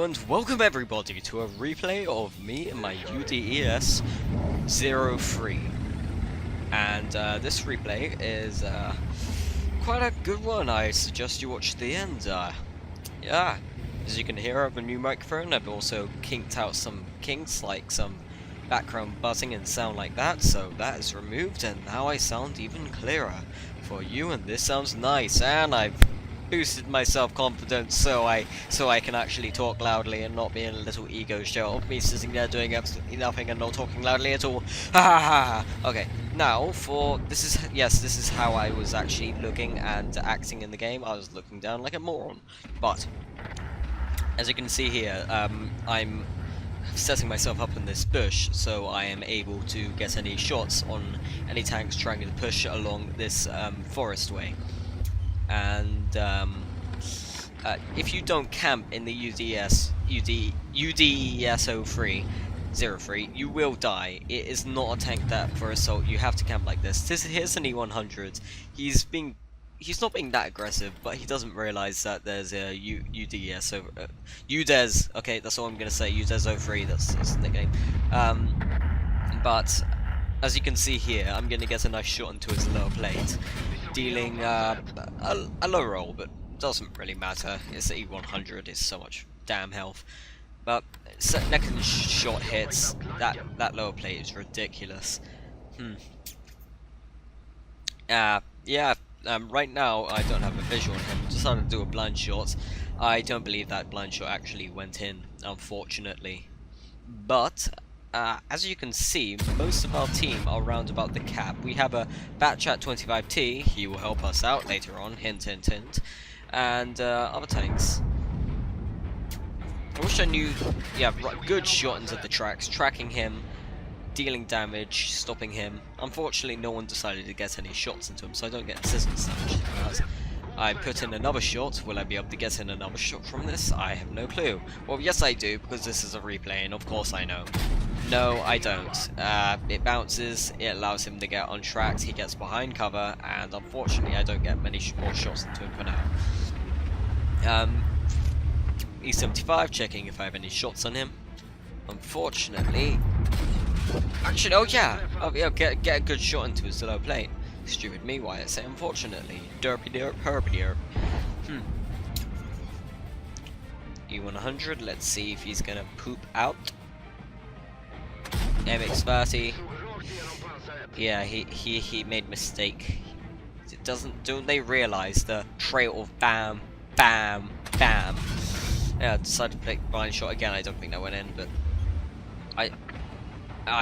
and welcome everybody to a replay of me and my UDES 03. And this replay is quite a good one. I suggest you watch the end. Yeah, as you can hear, I have a new microphone. I've also kinked out some kinks, like some background buzzing and sound like that, so that is removed, and now I sound even clearer for you, and this sounds nice, and I've boosted my self-confidence so I can actually talk loudly and not be in a little ego show of me sitting there doing absolutely nothing and not talking loudly at all. Ha ha ha! Okay, now for this is how I was actually looking and acting in the game. I was looking down like a moron, but as you can see here, I'm setting myself up in this bush so I am able to get any shots on any tanks trying to push along this forest way. And if you don't camp in the UDES 03, you will die. It is not a tank that for assault you have to camp like this. Here's an E100. He's not being that aggressive, but he doesn't realize that there's a UDES. Okay, that's all I'm gonna say. UDES 03. That's his nickname. But as you can see here, I'm gonna get a nice shot into his lower plate, dealing a low roll, but doesn't really matter. It's the E100. It's so much damn health. But next shot hits. That lower plate is ridiculous. Yeah. Right now, I don't have a visual on him. Decided to do a blind shot. I don't believe that blind shot actually went in, unfortunately. But as you can see, most of our team are around about the cap. We have a Batchat 25T. He will help us out later on. Hint, hint, hint. And other tanks. I wish I knew. Yeah, good shot into the tracks, tracking him, dealing damage, stopping him. Unfortunately, no one decided to get any shots into him, so I don't get assistance damage. I put in another shot. Will I be able to get in another shot from this? I have no clue. Well, yes I do, because this is a replay, and of course I know. No, I don't. It bounces, it allows him to get untracked, he gets behind cover, and unfortunately I don't get many more shots into him for now. E75, checking if I have any shots on him. Unfortunately... Actually, oh yeah, get a good shot into his low plate. Stupid me, why I say unfortunately. Derpy derp, herpy derp. E100, let's see if he's gonna poop out. MX30. Yeah, he made mistake. Don't they realize the trail of bam, bam, bam? Yeah, I decided to play blind shot again. I don't think that went in, but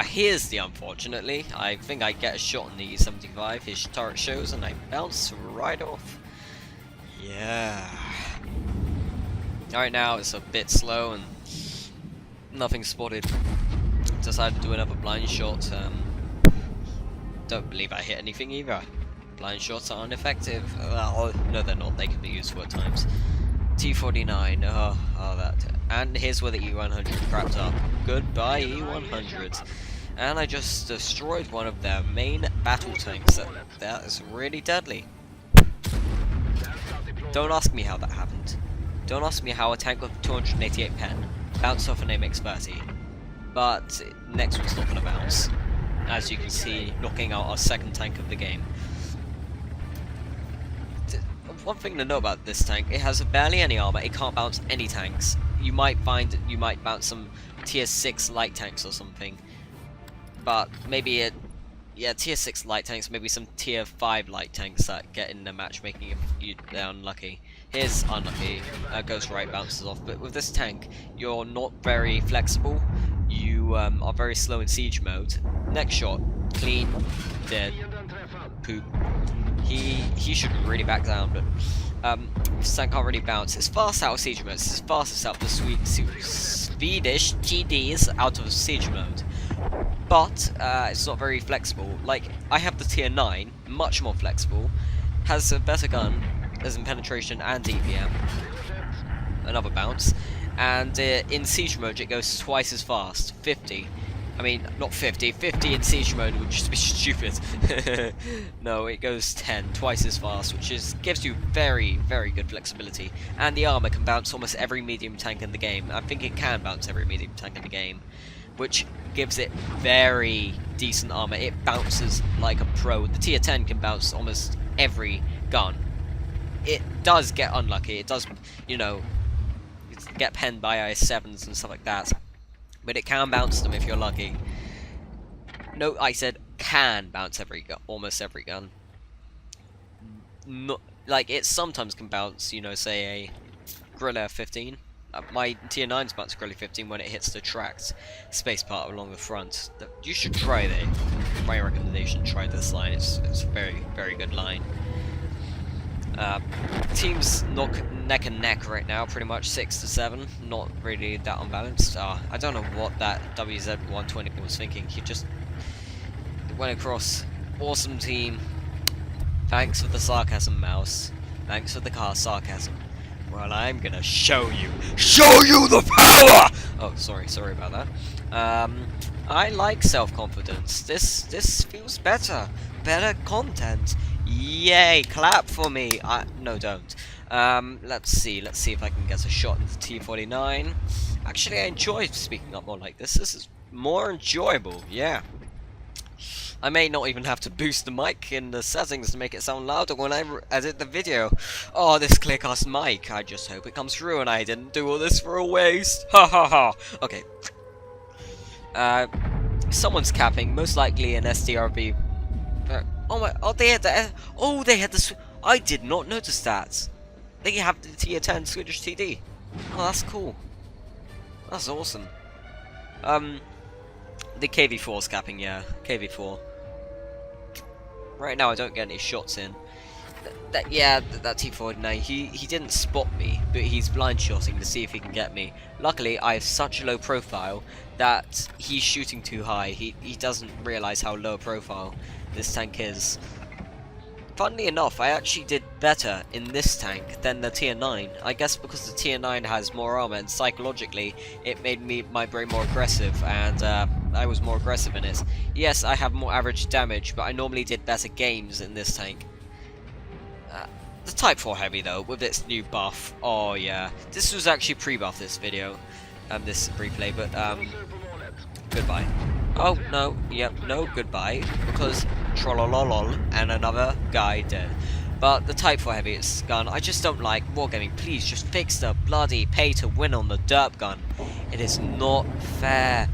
here's the unfortunately. I think I get a shot on the E75. His turret shows, and I bounce right off. Yeah. Alright, now it's a bit slow and nothing spotted. Decided to do another blind shot. Don't believe I hit anything either. Blind shots are ineffective. Well, no, they're not. They can be useful at times. T49. Oh, that. And here's where the E100 crapped up. Goodbye, E100s. And I just destroyed one of their main battle tanks. That is really deadly. Don't ask me how that happened. Don't ask me how a tank with 288 pen bounced off an MX30. But next one's not going to bounce. As you can see, knocking out our second tank of the game. One thing to know about this tank, it has barely any armor, it can't bounce any tanks. You might bounce some tier 6 light tanks or something. But maybe tier 6 light tanks, maybe some tier 5 light tanks that get in the matchmaking if they're unlucky. Here's unlucky, goes right, bounces off. But with this tank, you're not very flexible. You are very slow in siege mode. Next shot, clean, dead, poop. He should really back down, but this tank can't really bounce. It's fast out of siege mode. It's as fastest out of the Swedish GDs out of siege mode. But it's not very flexible. Like, I have the tier 9, much more flexible, has a better gun, as in penetration and DPM. Another bounce. And in siege mode it goes twice as fast, 50. I mean, not 50. 50 in siege mode would just be stupid. No, it goes 10, twice as fast, which gives you very, very good flexibility. And the armor can bounce almost every medium tank in the game. I think it can bounce every medium tank in the game, which gives it very decent armor. It bounces like a pro. The tier 10 can bounce almost every gun. It does get unlucky. It does, you know, get penned by IS-7s and stuff like that. But it can bounce them if you're lucky. No, I said can bounce almost every gun. Not, like, it sometimes can bounce, you know, say a Guerrilla 15. My tier 9s bounce Guerrilla 15 when it hits the tracked space part along the front. You should try it. My recommendation, try this line. It's a very, very good line. Teams neck and neck right now, pretty much 6-7. Not really that unbalanced. I don't know what that WZ-120 was thinking. He just went across. Awesome team. Thanks for the sarcasm, Mouse. Thanks for the sarcasm. Well, I'm gonna show you the power! Oh, sorry about that. I like self-confidence. This feels better. Better content. Yay, clap for me. No, don't. Let's see if I can get a shot into T49. Actually, I enjoy speaking up more like this. This is more enjoyable, yeah. I may not even have to boost the mic in the settings to make it sound louder when I edit the video. Oh, this Clearcast mic. I just hope it comes through and I didn't do all this for a waste. Ha ha ha. Okay. Someone's capping, most likely an SDRB. They had the. I did not notice that. They have the tier 10 Swedish TD. Oh, that's cool. That's awesome. The KV4's capping, yeah. KV4. Right now, I don't get any shots in. That T49, he didn't spot me, but he's blind shotting to see if he can get me. Luckily, I have such a low profile that he's shooting too high. He doesn't realize how low profile this tank is. Funnily enough, I actually did better in this tank than the tier 9. I guess because the tier 9 has more armor, and psychologically, it made my brain more aggressive, and I was more aggressive in it. Yes, I have more average damage, but I normally did better games in this tank. The Type 4 Heavy, though, with its new buff, oh yeah. This was actually pre-buff, this video, this replay, but, goodbye. Oh, no, yep, no goodbye, because trollololol and another guy dead. But the Type 4 Heavy, it's gun, I just don't like wargaming. Please, just fix the bloody pay to win on the derp gun. It is not fair.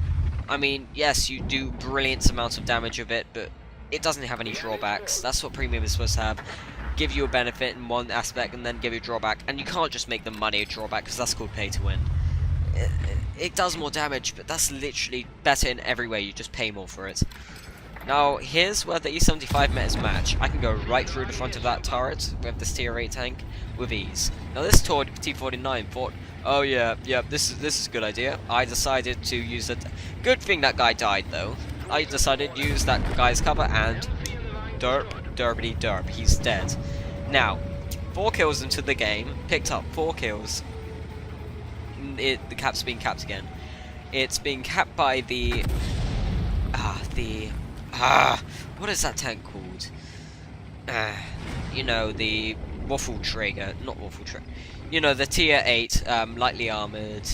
I mean, yes, you do brilliant amounts of damage with it, but it doesn't have any drawbacks. That's what premium is supposed to have. Give you a benefit in one aspect and then give you a drawback, and you can't just make the money a drawback because that's called pay to win. It does more damage, but that's literally better in every way. You just pay more for it. Now here's where the E75 met his match. I can go right through the front of that turret with this tier 8 tank with ease. Now this T49 thought, oh yeah, this is a good idea. I decided to use it. Good thing that guy died though. I decided to use that guy's cover and derpity derp, he's dead. Now, 4 kills into the game, picked up 4 kills. The cap's being capped again. It's being capped by what is that tank called? You know, the Waffle-Träger, not Waffle-Träger. You know, the tier 8, lightly armored,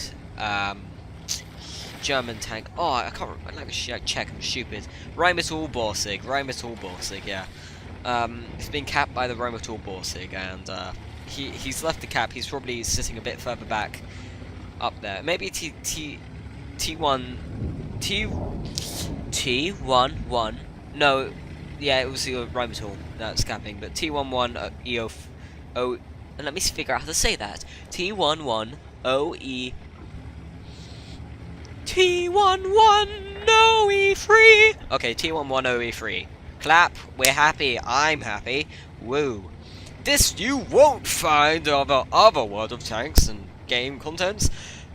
German tank. Oh, I can't remember. Let me check. I'm stupid. Rheinmetall-Borsig, yeah. It's been capped by the Rheinmetall-Borsig, and he's left the cap. He's probably sitting a bit further back, up there. Maybe T11. No, yeah, it was the Rheinmetall that's capping, but T11 EO. And let me figure out how to say that. T11 OE. T11 OE3. Okay, T11 OE3. Clap, we're happy, I'm happy. Woo. This you won't find other World of Tanks and game contents.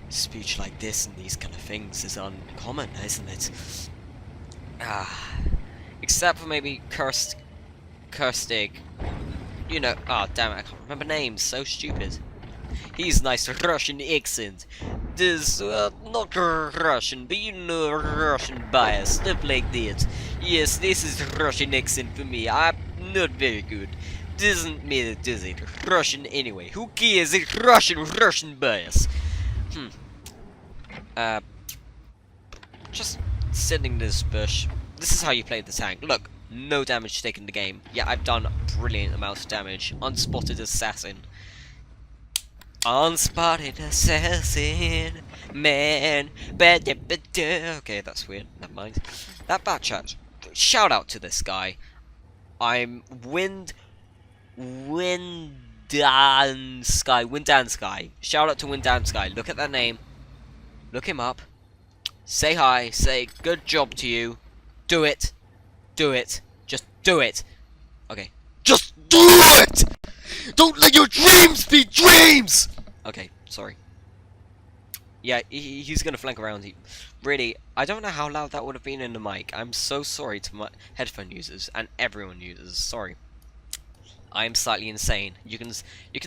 Speech like this and these kind of things is uncommon, isn't it? Except for maybe Kirstig. You know, damn it, I can't remember names, so stupid. He's nice Russian accent. this, not Russian, but you know Russian bias, stuff like that. Yes, this is Russian accent for me. I'm not very good. Doesn't matter, does it? Russian anyway. Who cares? It's Russian bias. Just sitting this bush. This is how you play the tank. Look, no damage taken in the game. Yeah, I've done brilliant amounts of damage. Unspotted assassin. Unspotted assassin, man. Okay, that's weird. Never mind. That bat chat. Shout out to this guy. I'm Windan Sky. Shout out to Windan Sky. Look at that name. Look him up. Say hi. Say good job to you. Do it. Do it. Just do it. Okay. Just do it! Don't let your dreams be dreams! Okay, sorry. Yeah, he's gonna flank around. Really, I don't know how loud that would have been in the mic. I'm so sorry to my headphone users and everyone users. Sorry. I am slightly insane. You can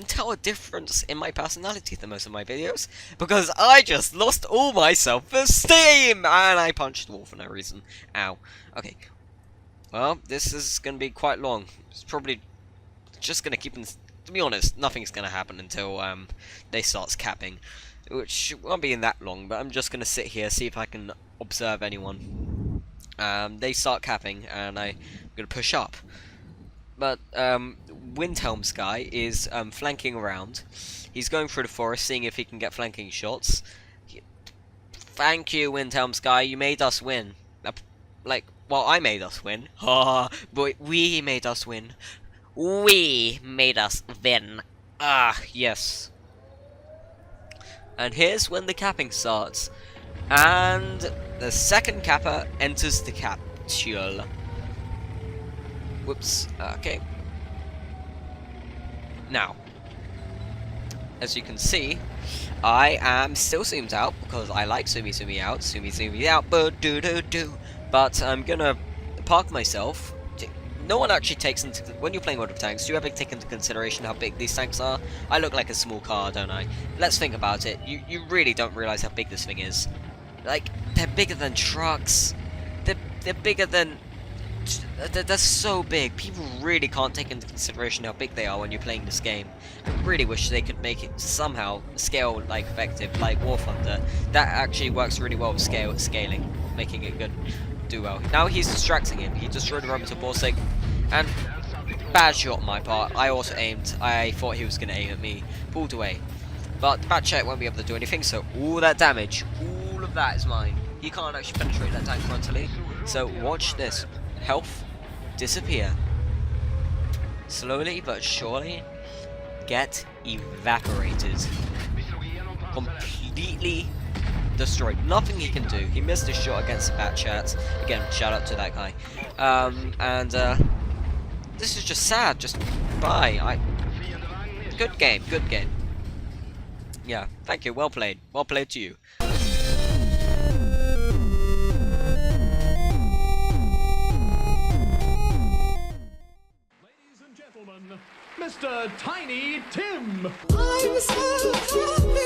tell a difference in my personality than most of my videos because I just lost all my self-esteem and I punched the wall for no reason. Ow. Okay. Well, this is gonna be quite long. It's probably just gonna keep. To be honest, nothing's gonna happen until they start capping, which won't be in that long. But I'm just gonna sit here, see if I can observe anyone. They start capping, and I'm gonna push up. But Windhelm Sky is flanking around. He's going through the forest, seeing if he can get flanking shots. Thank you, Windhelm Sky. You made us win. Well, I made us win. Ha! But we made us win. We made us win. Ah, yes. And here's when the capping starts. And the second capper enters the capsule. Whoops. Okay. Now, as you can see, I am still zoomed out because I like zoomy out, but I'm gonna park myself. No one actually takes into, when you're playing World of Tanks, do you ever take into consideration how big these tanks are? I look like a small car, don't I? Let's think about it. You really don't realize how big this thing is. Like, they're bigger than trucks. They're bigger than... They're so big. People really can't take into consideration how big they are when you're playing this game. I really wish they could make it somehow scale like effective, like War Thunder. That actually works really well with scaling, making it good. Do well. Now he's distracting him. He destroyed the Roman to Borsig, and bad shot on my part. I also aimed. I thought he was going to aim at me. Pulled away. But the bad check won't be able to do anything, so all that damage, all of that is mine. He can't actually penetrate that tank frontally. So watch this. Health disappear. Slowly but surely get evaporated. Completely destroyed. Nothing he can do. He missed his shot against the bat chat. Again, shout out to that guy. This is just sad. Just bye. Good game. Good game. Yeah. Thank you. Well played. Well played to you. Mr. Tiny Tim. I'm so happy.